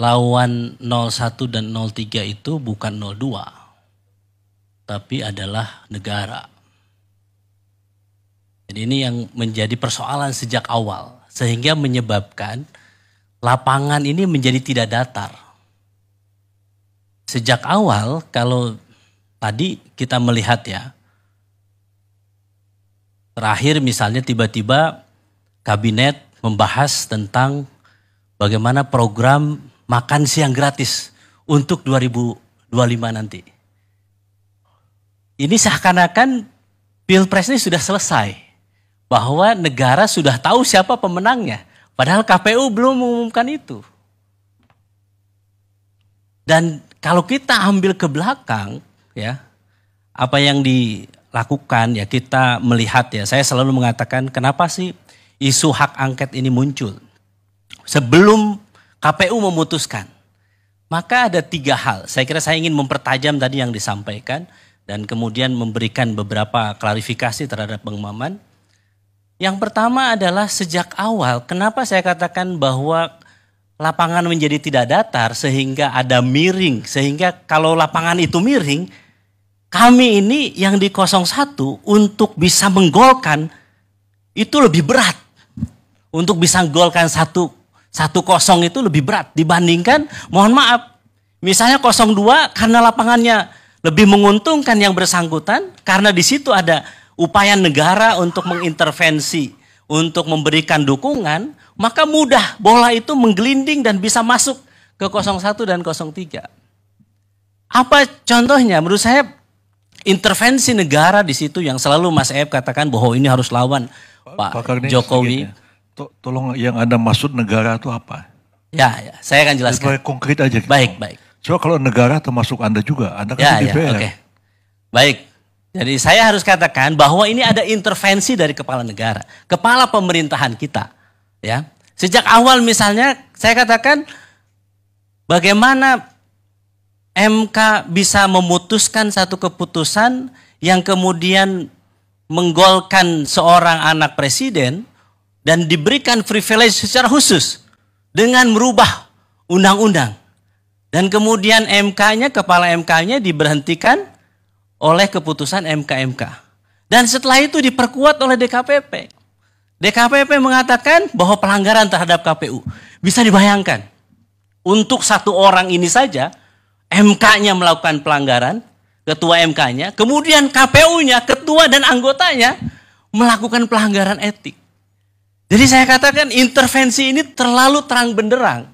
lawan 01 dan 03 itu bukan 02, tapi adalah negara. Jadi ini yang menjadi persoalan sejak awal, sehingga menyebabkan lapangan ini menjadi tidak datar. Sejak awal kalau tadi kita melihat ya, terakhir misalnya tiba-tiba kabinet membahas tentang bagaimana program makan siang gratis untuk 2025 nanti. Ini seakan-akan Pilpres ini sudah selesai, bahwa negara sudah tahu siapa pemenangnya, padahal KPU belum mengumumkan itu. Dan kalau kita ambil ke belakang, ya, apa yang dilakukan, ya kita melihat ya, saya selalu mengatakan kenapa sih isu hak angket ini muncul. Sebelum KPU memutuskan, maka ada 3 hal. Saya kira saya ingin mempertajam tadi yang disampaikan dan kemudian memberikan beberapa klarifikasi terhadap Bang Maman. Yang pertama adalah sejak awal, kenapa saya katakan bahwa lapangan menjadi tidak datar sehingga ada miring, sehingga kalau lapangan itu miring, kami ini yang di 01 untuk bisa menggolkan itu lebih berat. Untuk bisa menggolkan 1-0 itu lebih berat dibandingkan, mohon maaf, misalnya 02 karena lapangannya lebih menguntungkan yang bersangkutan, karena di situ ada upaya negara untuk mengintervensi, untuk memberikan dukungan, maka mudah bola itu menggelinding dan bisa masuk ke 01 dan 03. Apa contohnya? Menurut saya intervensi negara di situ yang selalu Mas Ep katakan bahwa ini harus lawan Pak Jokowi. Tolong yang Anda maksud negara itu apa? Ya, saya akan jelaskan. Supaya konkret aja. Baik, baik. Coba kalau negara termasuk Anda juga, Anda kan di DPR. Oke. Baik. Jadi saya harus katakan bahwa ini ada intervensi dari kepala negara, kepala pemerintahan kita. Ya, sejak awal misalnya saya katakan bagaimana MK bisa memutuskan satu keputusan yang kemudian menggolkan seorang anak presiden dan diberikan privilege secara khusus dengan merubah undang-undang. Dan kemudian MK-nya, kepala MK-nya diberhentikan oleh keputusan MK-MK. Dan setelah itu diperkuat oleh DKPP. DKPP mengatakan bahwa pelanggaran terhadap KPU. Bisa dibayangkan, untuk satu orang ini saja, MK-nya melakukan pelanggaran, ketua MK-nya, kemudian KPU-nya, ketua dan anggotanya melakukan pelanggaran etik. Jadi saya katakan intervensi ini terlalu terang benderang.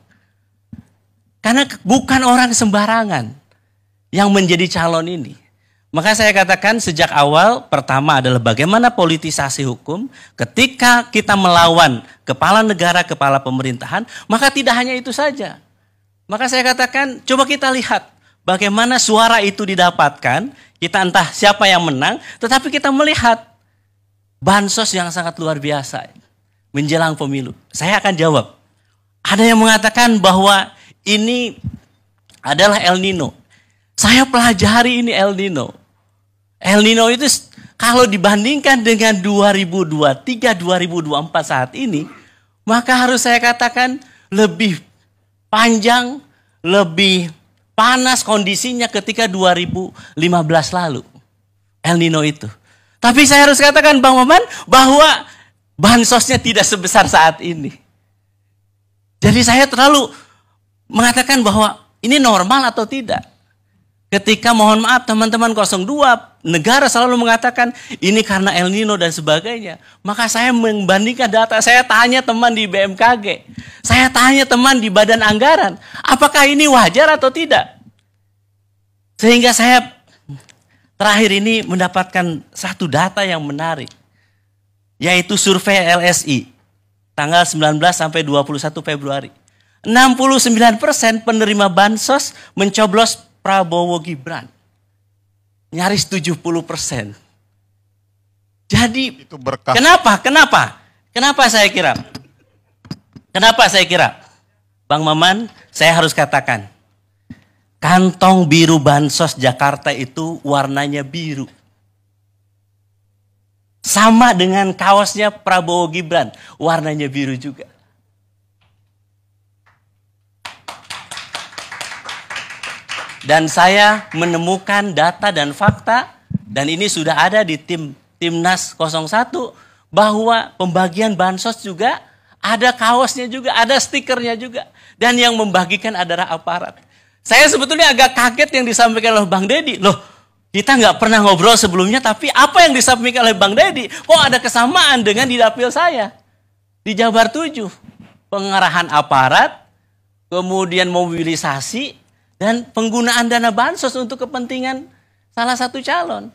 Karena bukan orang sembarangan yang menjadi calon ini. Maka saya katakan sejak awal, pertama adalah bagaimana politisasi hukum ketika kita melawan kepala negara, kepala pemerintahan, maka tidak hanya itu saja. Maka saya katakan, coba kita lihat bagaimana suara itu didapatkan, kita entah siapa yang menang, tetapi kita melihat bansos yang sangat luar biasa menjelang pemilu. Saya akan jawab. Ada yang mengatakan bahwa ini adalah El Nino. Saya pelajari ini El Nino. El Nino itu kalau dibandingkan dengan 2023, 2024 saat ini, maka harus saya katakan lebih panjang, lebih panas kondisinya ketika 2015 lalu. El Nino itu. Tapi saya harus katakan Bang Maman bahwa bansosnya tidak sebesar saat ini. Jadi saya terlalu mengatakan bahwa ini normal atau tidak. Ketika mohon maaf teman-teman 02, negara selalu mengatakan ini karena El Nino dan sebagainya. Maka saya membandingkan data, saya tanya teman di BMKG. Saya tanya teman di Badan Anggaran, apakah ini wajar atau tidak? Sehingga saya terakhir ini mendapatkan satu data yang menarik. Yaitu survei LSI, tanggal 19 sampai 21 Februari. 69% penerima bansos mencoblos Prabowo Gibran. Nyaris 70%. Jadi itu berkah. Kenapa saya kira? Bang Maman, saya harus katakan. Kantong biru bansos Jakarta itu warnanya biru. Sama dengan kaosnya Prabowo Gibran, warnanya biru juga. Dan saya menemukan data dan fakta, dan ini sudah ada di Timnas 01, bahwa pembagian bansos juga ada kaosnya juga, ada stikernya juga. Dan yang membagikan adalah aparat. Saya sebetulnya agak kaget yang disampaikan oleh Bang Deddy. Loh, kita nggak pernah ngobrol sebelumnya, tapi apa yang disampaikan oleh Bang Deddy, kok ada kesamaan dengan di dapil saya? Di Jabar 7, pengerahan aparat, kemudian mobilisasi, dan penggunaan dana bansos untuk kepentingan salah satu calon.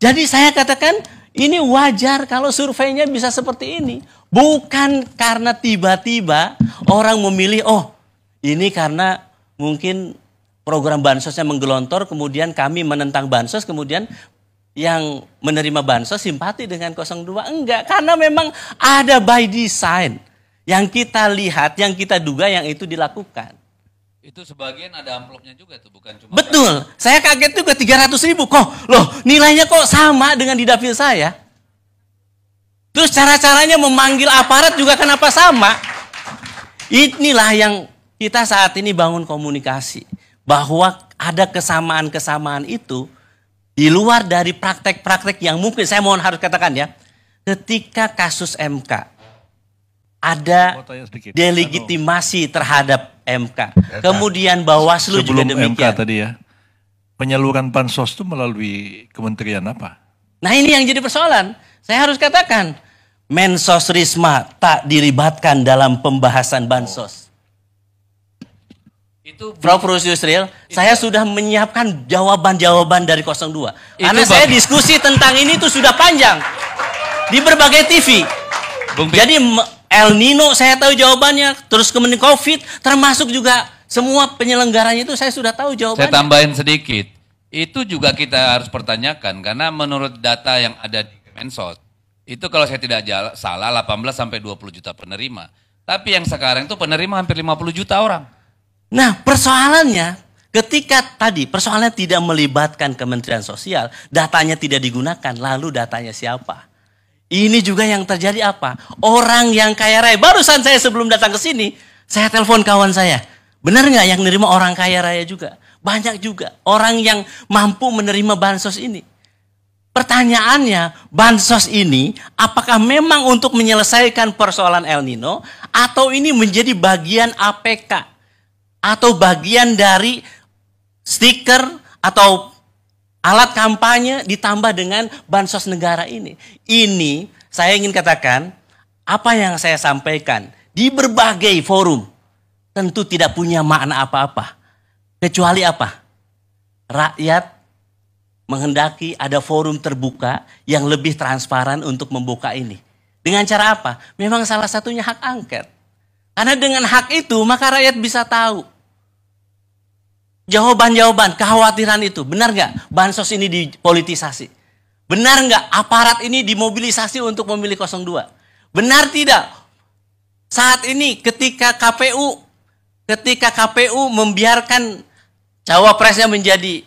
Jadi saya katakan ini wajar kalau surveinya bisa seperti ini. Bukan karena tiba-tiba orang memilih, oh ini karena mungkin program bansosnya menggelontor, kemudian kami menentang bansos, kemudian yang menerima bansos simpati dengan 02. Enggak, karena memang ada by design. Yang kita lihat, yang kita duga yang itu dilakukan. Itu sebagian ada amplopnya juga tuh, bukan cuma... Betul, saya kaget juga 300.000 kok. Loh, nilainya kok sama dengan di dapil saya? Terus cara-caranya memanggil aparat juga kenapa sama? Inilah yang kita saat ini bangun komunikasi. Bahwa ada kesamaan-kesamaan itu di luar dari praktek-praktek yang mungkin, saya mohon harus katakan ya, ketika kasus MK, ada delegitimasi terhadap MK. Kemudian Bawaslu juga demikian. Sebelum MK tadi ya, penyaluran bansos itu melalui kementerian apa? Nah ini yang jadi persoalan. Saya harus katakan, Mensos Risma tak dilibatkan dalam pembahasan bansos. Prof. Yusril, saya sudah menyiapkan jawaban-jawaban dari 02. Karena saya diskusi tentang ini itu sudah panjang. Di berbagai TV. Jadi El Nino saya tahu jawabannya, terus kemudian COVID, termasuk juga semua penyelenggaranya itu saya sudah tahu jawabannya. Saya tambahin sedikit, itu juga kita harus pertanyakan, karena menurut data yang ada di Kemensos, itu kalau saya tidak salah 18 sampai 20 juta penerima. Tapi yang sekarang itu penerima hampir 50 juta orang. Nah persoalannya, ketika tadi persoalannya tidak melibatkan Kementerian Sosial, datanya tidak digunakan, lalu datanya siapa? Ini juga yang terjadi apa? Orang yang kaya raya. Barusan saya sebelum datang ke sini, saya telepon kawan saya. Benar nggak yang menerima orang kaya raya juga? Banyak juga orang yang mampu menerima bansos ini. Pertanyaannya, bansos ini apakah memang untuk menyelesaikan persoalan El Nino atau ini menjadi bagian APK atau bagian dari stiker atau alat kampanye ditambah dengan bansos negara ini. Ini saya ingin katakan, apa yang saya sampaikan di berbagai forum tentu tidak punya makna apa-apa. Kecuali apa? Rakyat menghendaki ada forum terbuka yang lebih transparan untuk membuka ini. Dengan cara apa? Memang salah satunya hak angket. Karena dengan hak itu maka rakyat bisa tahu jawaban-jawaban, kekhawatiran itu. Benar nggak bansos ini dipolitisasi? Benar nggak aparat ini dimobilisasi untuk memilih 02? Benar tidak? Saat ini ketika KPU membiarkan cawapresnya menjadi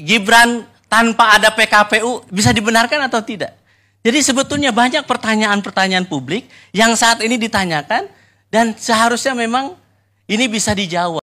Gibran tanpa ada PKPU, bisa dibenarkan atau tidak? Jadi sebetulnya banyak pertanyaan-pertanyaan publik yang saat ini ditanyakan dan seharusnya memang ini bisa dijawab.